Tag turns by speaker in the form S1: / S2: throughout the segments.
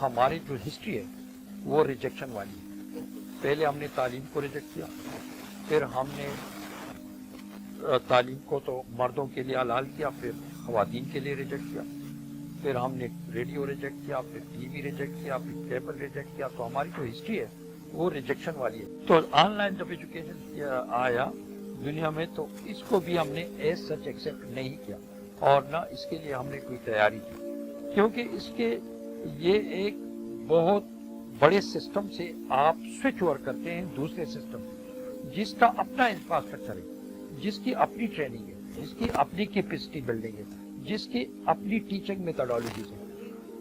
S1: ہماری جو ہسٹری ہے وہ ریجیکشن والی ہے. پہلے ہم نے تعلیم کو ریجیکٹ کیا, پھر ہم نے تعلیم کو تو مردوں کے لیے حلال کیا, پھر خواتین کے لیے ریجیکٹ کیا, پھر ہم نے ریڈیو ریجیکٹ کیا, پھر ٹی وی ریجیکٹ کیا, پھر کیبل ریجیکٹ کیا. تو ہماری جو ہسٹری ہے وہ ریجیکشن والی ہے. تو آن لائن جب ایجوکیشن آیا دنیا میں تو اس کو بھی ہم نے ایز سچ ایکسیپٹ نہیں کیا, اور نہ اس کے لیے ہم نے کوئی تیاری کی, کیونکہ اس کے یہ ایک بہت بڑے سسٹم سے آپ سوئچ اوور کرتے ہیں دوسرے سسٹم, جس کا اپنا انفراسٹرکچر ہے, جس کی اپنی ٹریننگ ہے, جس کی اپنی کیپیسٹی بلڈنگ ہے, جس کی اپنی ٹیچنگ میتھڈالوجیز ہے.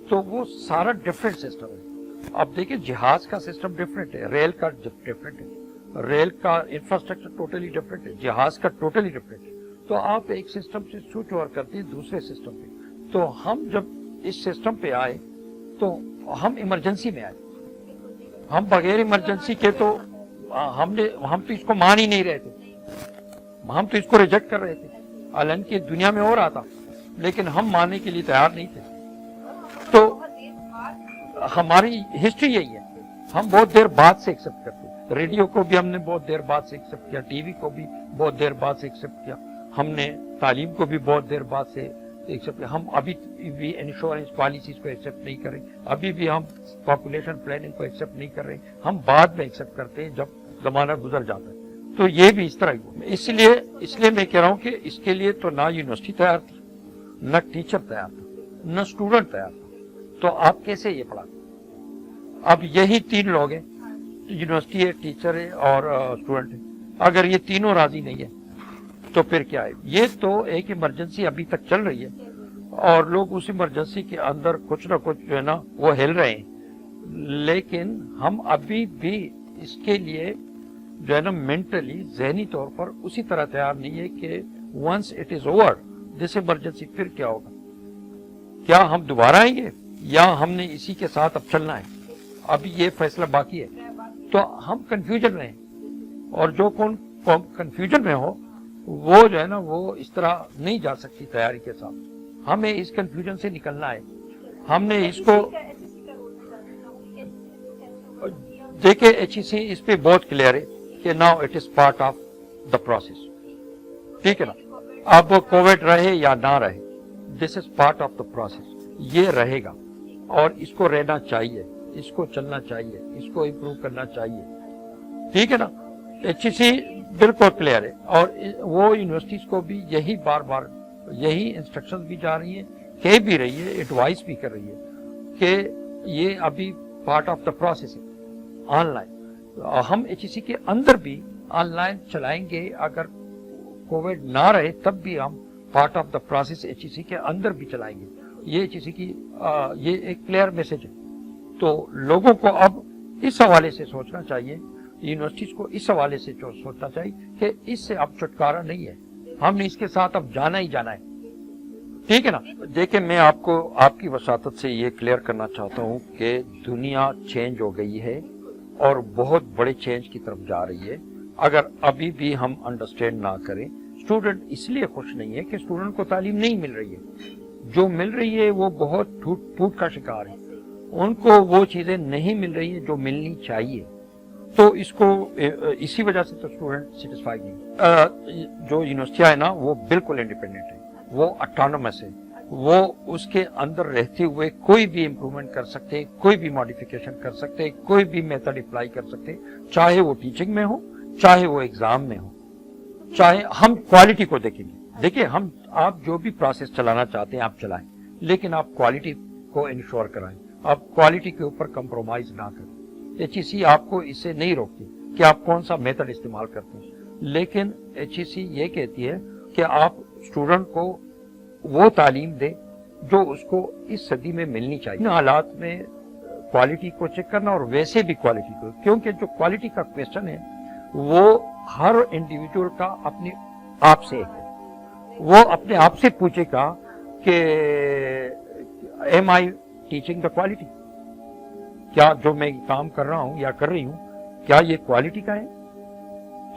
S1: تو وہ سارا ڈفرینٹ سسٹم ہے. اب دیکھیں جہاز کا سسٹم ڈفرینٹ ہے, ریل کا ڈفرینٹ ہے, ریل کا انفراسٹرکچر ٹوٹلی ڈفرینٹ ہے, جہاز کا ٹوٹلی ڈفرینٹ ہے. تو آپ ایک سسٹم سے سوئچ اوور کرتے ہیں دوسرے سسٹم پہ. تو ہم جب اس سسٹم پہ آئے تو ہم ایمرجنسی میں آئے. ہم بغیر ایمرجنسی کے تو ہم تو اس کو مان ہی نہیں رہے تھے, ہم تو اس کو ریجیکٹ کر رہے تھے. حالانکہ دنیا میں ہو رہا تھا لیکن ہم ماننے کے لیے تیار نہیں تھے. تو ہماری ہسٹری یہی ہے, ہم بہت دیر بعد سے ایکسپٹ کرتے ہیں. ریڈیو کو بھی ہم نے بہت دیر بعد سے ایکسپٹ کیا, ٹی وی کو بھی بہت دیر بعد سے ایکسپٹ کیا, ہم نے تعلیم کو بھی بہت دیر بعد سے ایکسپٹ کیا. ہم ابھی بھی انشورنس پالیسیز کو ایکسپٹ نہیں کر رہے, ابھی بھی ہم پاپولیشن پلاننگ کو ایکسپٹ نہیں کر رہے, ہم بعد میں ایکسپٹ کرتے ہیں جب زمانہ گزر جاتا ہے. تو یہ بھی اس طرح ہی ہوا. اس لیے میں کہہ رہا ہوں کہ اس کے لیے تو نہ یونیورسٹی تیار تھی, نہ ٹیچر تیار تھا, نہ اسٹوڈنٹ تیار تھا. تو آپ کیسے یہ پڑھا؟ اب یہی تین لوگ ہیں, یونیورسٹی ہے, ٹیچر ہے اور اسٹوڈنٹ ہے. اگر یہ تینوں راضی نہیں ہے تو پھر کیا ہے؟ یہ تو ایک ایمرجنسی ابھی تک چل رہی ہے اور لوگ اس ایمرجنسی کے اندر کچھ نہ کچھ جو ہے نا وہ ہل رہے ہیں. لیکن ہم ابھی بھی اس کے لیے جو ہے نا مینٹلی ذہنی طور پر اسی طرح تیار نہیں ہے کہ once it is over this emergency پھر کیا ہوگا. کیا ہم دوبارہ آئیں گے یا ہم نے اسی کے ساتھ اب چلنا ہے؟ ابھی یہ فیصلہ باقی ہے. تو ہم کنفیوژن میں ہیں, اور جو کون کنفیوژن میں ہو وہ جو ہے نا وہ اس طرح نہیں جا سکتی تیاری کے ساتھ. ہمیں اس کنفیوژن سے نکلنا ہے. ہم نے اس کو دیکھے, HEC اس پہ بہت کلیئر ہے کہ now it is part of the process. ٹھیک ہے نا, اب کووڈ رہے یا نہ رہے, this is part of the process. یہ رہے گا اور اس کو رہنا چاہیے, اس کو چلنا چاہیے, اس کو امپروو کرنا چاہیے. ٹھیک ہے نا. HEC بالکل کلیئر ہے, اور وہ یونیورسٹیز کو بھی یہی بار بار یہی انسٹرکشن بھی جا رہی ہیں, کہہ بھی رہی ہے, ایڈوائز بھی کر رہی ہے کہ یہ ابھی پارٹ آف دا پروسیس ہے آن لائن. ہم HEC کے اندر بھی آن لائن چلائیں گے, اگر کووڈ نہ رہے تب بھی ہم part of the process HEC کے اندر بھی چلائیں گے. یہ HEC کی یہ ایک کلیئر میسج ہے. تو لوگوں کو اب اس حوالے سے سوچنا چاہیے, یونیورسٹیز کو اس حوالے سے سوچنا چاہیے کہ اس سے اب چھٹکارا نہیں ہے, ہم نے اس کے ساتھ اب جانا ہی جانا ہے. ٹھیک ہے نا. دیکھیں میں آپ کو آپ کی وساطت سے یہ کلیئر کرنا چاہتا ہوں کہ دنیا چینج ہو گئی ہے اور بہت بڑے چینج کی طرف جا رہی ہے. اگر ابھی بھی ہم انڈرسٹینڈ نہ کریں, اسٹوڈنٹ اس لیے خوش نہیں ہے کہ اسٹوڈنٹ کو تعلیم نہیں مل رہی ہے, جو مل رہی ہے وہ بہت ٹوٹ کا شکار ہے, ان کو وہ چیزیں نہیں مل رہی ہیں جو ملنی چاہیے. تو اس کو اسی وجہ سے تو اسٹوڈنٹ سیٹسفائی نہیں. جو یونیورسٹیاں ہیں نا وہ بالکل انڈیپینڈنٹ ہے, وہ اٹانومس ہے, وہ اس کے اندر رہتے ہوئے کوئی بھی امپروومنٹ کر سکتے, کوئی بھی ماڈیفیکیشن کر سکتے, کوئی بھی میتھڈ اپلائی کر سکتے, چاہے وہ ٹیچنگ میں ہو, چاہے وہ ایگزام میں ہو, چاہے ہم کوالٹی کو دیکھیں گے. دیکھیں آپ جو بھی پروسیس چلانا چاہتے ہیں آپ چلائیں, لیکن آپ کوالٹی کو انشور کرائیں, آپ کوالٹی کے اوپر کمپرومائز نہ کریں. HEC آپ کو اس سے نہیں روکتی کہ آپ کون سا میتھڈ استعمال کرتے ہیں, لیکن HEC یہ کہتی ہے کہ آپ اسٹوڈنٹ کو وہ تعلیم دے جو اس کو اس صدی میں ملنی چاہیے. ان حالات میں کوالٹی کو چیک کرنا اور ویسے بھی کوالٹی کو, کیونکہ جو کوالٹی کا کویسچن ہے وہ ہر انڈیویجول کا اپنے آپ سے ہے, وہ اپنے آپ سے پوچھے گا کہ am I teaching the quality, کیا جو میں کام کر رہا ہوں یا کر رہی ہوں کیا یہ کوالٹی کا ہے.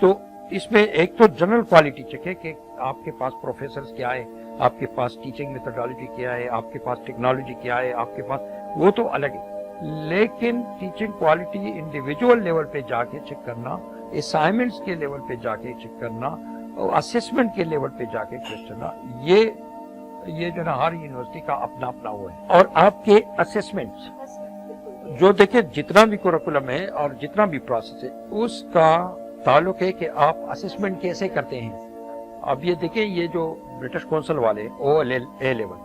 S1: تو اس میں ایک تو جنرل کوالٹی چیک ہے کہ آپ کے پاس پروفیسرز کیا ہے, آپ کے پاس ٹیچنگ میتھڈالوجی کیا ہے, آپ کے پاس ٹیکنالوجی کیا ہے, آپ کے پاس, وہ تو الگ ہے. لیکن ٹیچنگ کوالٹی انڈیویجول لیول پہ جا کے چیک کرنا، اسائنمنٹس کے لیول پہ جا کے چیک کرنا، اور اسسمنٹ کے لیول پہ جا کے چیک کرنا، یہ جو نا ہر یونیورسٹی کا اپنا اپنا وہ ہے. اور آپ کے اسسمنٹس جو دیکھیں جتنا بھی کوریکولم ہے اور جتنا بھی پروسیس ہے اس کا تعلق ہے کہ آپ اسسمنٹ کیسے کرتے ہیں. اب یہ دیکھیں یہ جو برٹش کونسل والے اے لیول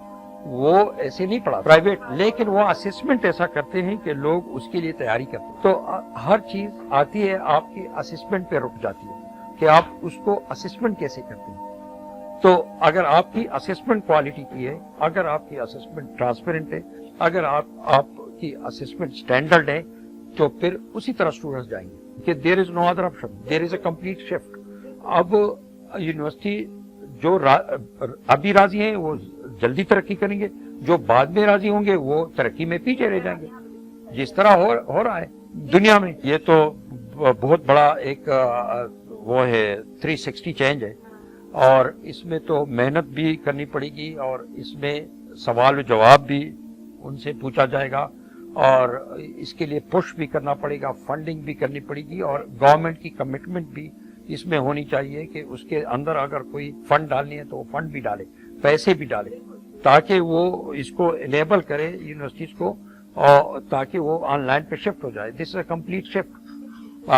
S1: وہ ایسے نہیں پڑھا پرائیویٹ، لیکن وہ اسسمنٹ ایسا کرتے ہیں کہ لوگ اس کے لیے تیاری کرتے ہیں. تو ہر چیز آتی ہے آپ کی اسسمنٹ پہ رک جاتی ہے کہ آپ اس کو اسسمنٹ کیسے کرتے ہیں. تو اگر آپ کی اسسمنٹ کوالٹی کی ہے، اگر آپ کی اسسمنٹ ٹرانسپیرنٹ ہے، اگر آپ کی اسسمنٹ اسٹینڈرڈ ہے، تو پھر اسی طرح اسٹوڈنٹس جائیں گے کہ there is no other option, there is a complete shift. اب یونیورسٹی جو ابھی راضی ہیں وہ جلدی ترقی کریں گے، جو بعد میں راضی ہوں گے وہ ترقی میں پیچھے رہ جائیں گے، جس طرح ہو رہا ہے دنیا میں. یہ تو بہت بڑا ایک وہ ہے 360 چینج ہے، اور اس میں تو محنت بھی کرنی پڑے گی، اور اس میں سوال و جواب بھی ان سے پوچھا جائے گا، اور اس کے لیے پش بھی کرنا پڑے گا، فنڈنگ بھی کرنی پڑے گی، اور گورنمنٹ کی کمٹمنٹ بھی اس میں ہونی چاہیے کہ اس کے اندر اگر کوئی فنڈ ڈالنی ہے تو وہ فنڈ بھی ڈالے، پیسے بھی ڈالے، تاکہ وہ اس کو انیبل کرے یونیورسٹیز کو، اور تاکہ وہ آن لائن پہ شفٹ ہو جائے. دس از اے کمپلیٹ شفٹ.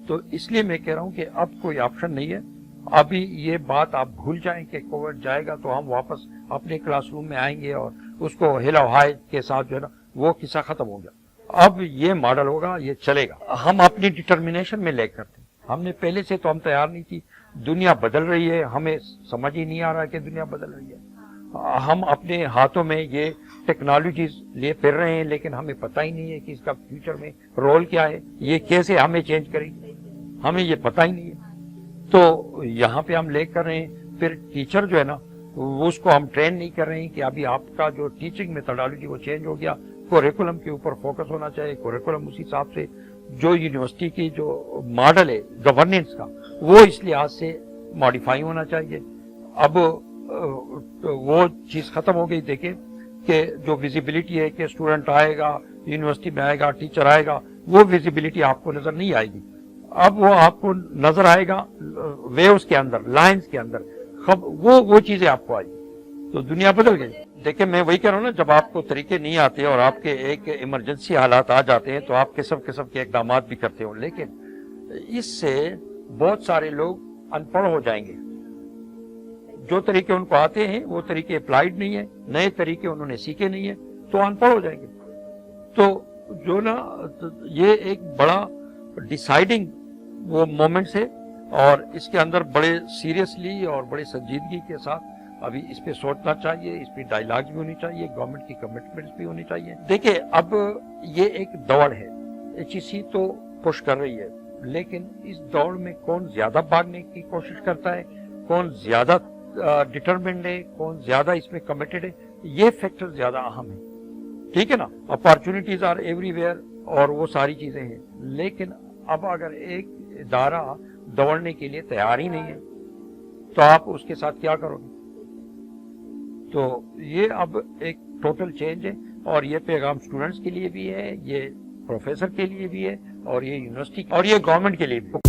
S1: تو اس لیے میں کہہ رہا ہوں کہ اب کوئی آپشن نہیں ہے. ابھی یہ بات آپ بھول جائیں کہ کووڈ جائے گا تو ہم واپس اپنے کلاس روم میں آئیں گے اور اس کو ہلا و ہائی کے ساتھ جو ہے نا وہ قصہ ختم ہو گیا. اب یہ ماڈل ہوگا، یہ چلے گا. ہم اپنی ڈٹرمنیشن میں لے کرتے ہیں. ہم نے پہلے سے تو ہم تیار نہیں تھی. دنیا بدل رہی ہے، ہمیں سمجھ ہی نہیں آ رہا کہ دنیا بدل رہی ہے. ہم اپنے ہاتھوں میں یہ ٹیکنالوجیز لے پھر رہے ہیں، لیکن ہمیں پتہ ہی نہیں ہے کہ اس کا فیوچر میں رول کیا ہے، یہ کیسے ہمیں چینج کرے گی، ہمیں یہ پتہ ہی نہیں ہے. تو یہاں پہ ہم لے کر رہے ہیں. پھر ٹیچر جو ہے نا اس کو ہم ٹرین نہیں کر رہے ہیں کہ ابھی آپ کا جو ٹیچنگ میتھڈالوجی وہ چینج ہو گیا، کوریکولم کے اوپر فوکس ہونا چاہیے. کوریکولم اسی حساب سے جو یونیورسٹی کی جو ماڈل ہے گورننس کا وہ اس لحاظ سے ماڈیفائی ہونا چاہیے. اب وہ چیز ختم ہو گئی. دیکھیں کہ جو ویزیبلٹی ہے کہ اسٹوڈنٹ آئے گا یونیورسٹی میں، آئے گا ٹیچر آئے گا، وہ ویزیبلٹی آپ کو نظر نہیں آئے گی. اب وہ آپ کو نظر آئے گا ویوز کے اندر، لائنز کے اندر، وہ چیزیں آپ کو آئی. تو دنیا بدل گئی. دیکھیں میں وہی کہہ رہا ہوں نا، جب آپ کو طریقے نہیں آتے اور آپ کے ایک ایمرجنسی حالات آ جاتے ہیں تو آپ قسم کے اقدامات بھی کرتے ہو، لیکن اس سے بہت سارے لوگ ان پڑھ ہو جائیں گے. جو طریقے ان کو آتے ہیں وہ طریقے اپلائیڈ نہیں ہیں، نئے طریقے انہوں نے سیکھے نہیں ہیں، تو ان پڑھ ہو جائیں گے. تو جو نا یہ ایک بڑا ڈیسائیڈنگ وہ مومنٹس ہے، اور اس کے اندر بڑے سیریسلی اور بڑے سنجیدگی کے ساتھ ابھی اس پہ سوچنا چاہیے. اس پہ ڈائیلاگز بھی ہونی چاہیے، گورنمنٹ کی کمٹمنٹس بھی ہونی چاہیے. دیکھیں اب یہ ایک دوڑ ہے، HEC تو پش کر رہی ہے، لیکن اس دوڑ میں کون زیادہ بھاگنے کی کوشش کرتا ہے، کون زیادہ ڈٹرمنڈ ہے، کون زیادہ اس میں کمیٹڈ ہے، یہ فیکٹر زیادہ اہم ہے. ٹھیک ہے نا. اپارچونیٹیز آر ایوری ویئر اور وہ ساری چیزیں ہیں، لیکن اب اگر ایک ادارہ دوڑنے کے لیے تیار ہی نہیں ہے تو آپ اس کے ساتھ کیا کرو گے؟ تو یہ اب ایک ٹوٹل چینج ہے، اور یہ پیغام اسٹوڈنٹس کے لیے بھی ہے، یہ پروفیسر کے لیے بھی ہے، اور یہ یونیورسٹی اور یہ گورنمنٹ کے لیے بھی.